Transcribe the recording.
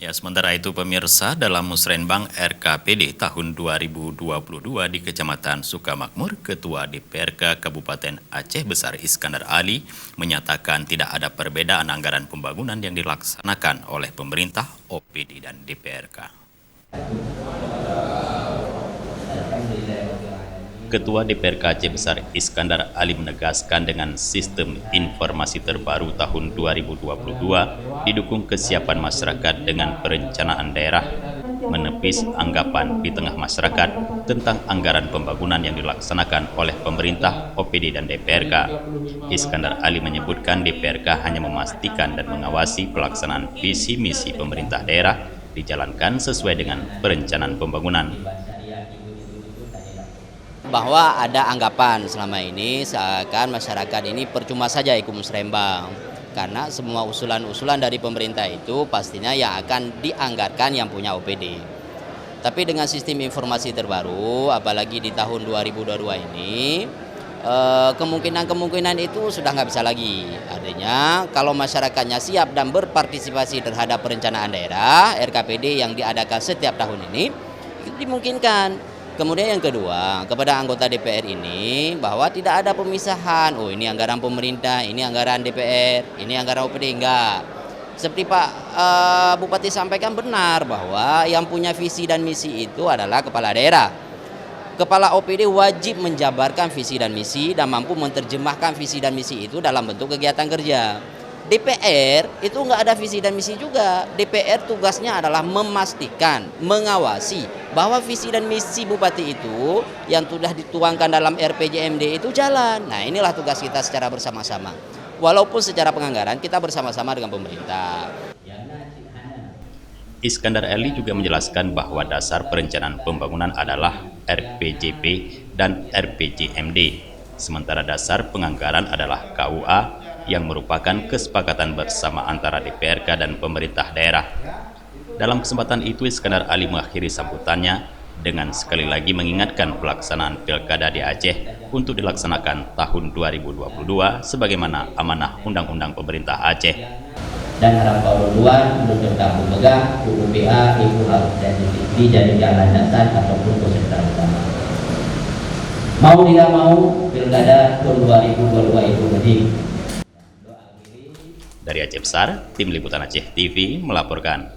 Ya, sementara itu pemirsa, dalam Musrenbang RKPD tahun 2022 di Kecamatan Sukamakmur, Ketua DPRK Kabupaten Aceh Besar Iskandar Ali menyatakan tidak ada perbedaan anggaran pembangunan yang dilaksanakan oleh pemerintah, OPD, dan DPRK. Ketua DPRK Aceh Besar Iskandar Ali menegaskan dengan sistem informasi terbaru tahun 2022 didukung kesiapan masyarakat dengan perencanaan daerah, menepis anggapan di tengah masyarakat tentang anggaran pembangunan yang dilaksanakan oleh pemerintah, OPD, dan DPRK. Iskandar Ali menyebutkan DPRK hanya memastikan dan mengawasi pelaksanaan visi misi pemerintah daerah dijalankan sesuai dengan perencanaan pembangunan. Bahwa ada anggapan selama ini seakan masyarakat ini percuma saja ikut musrembang, karena semua usulan-usulan dari pemerintah itu pastinya yang akan dianggarkan yang punya OPD. Tapi dengan sistem informasi terbaru, apalagi di tahun 2022 ini, kemungkinan itu sudah nggak bisa lagi. Artinya kalau masyarakatnya siap dan berpartisipasi terhadap perencanaan daerah RKPD yang diadakan setiap tahun ini, itu dimungkinkan. Kemudian yang kedua, kepada anggota DPR ini bahwa tidak ada pemisahan. Oh, ini anggaran pemerintah, ini anggaran DPR, ini anggaran OPD, enggak. Seperti Pak Bupati sampaikan benar bahwa yang punya visi dan misi itu adalah kepala daerah. Kepala OPD wajib menjabarkan visi dan misi dan mampu menerjemahkan visi dan misi itu dalam bentuk kegiatan kerja. DPR itu nggak ada visi dan misi juga. DPR tugasnya adalah memastikan, mengawasi bahwa visi dan misi bupati itu yang sudah dituangkan dalam RPJMD itu jalan. Nah, inilah tugas kita secara bersama-sama. Walaupun secara penganggaran kita bersama-sama dengan pemerintah. Iskandar Ali juga menjelaskan bahwa dasar perencanaan pembangunan adalah RPJP dan RPJMD. Sementara dasar penganggaran adalah KUA yang merupakan kesepakatan bersama antara DPRK dan pemerintah daerah. Dalam kesempatan itu, Iskandar Ali mengakhiri sambutannya dengan sekali lagi mengingatkan pelaksanaan Pilkada di Aceh untuk dilaksanakan tahun 2022 sebagaimana amanah Undang-Undang Pemerintah Aceh. Dan harap duluan untuk tetap memegang UUPA itu harus dijadikan landasan ataupun peserta utama. Mau tidak mau, Pilkada tahun 2022 itu penting. Dari Aceh Besar, Tim Liputan Aceh TV melaporkan.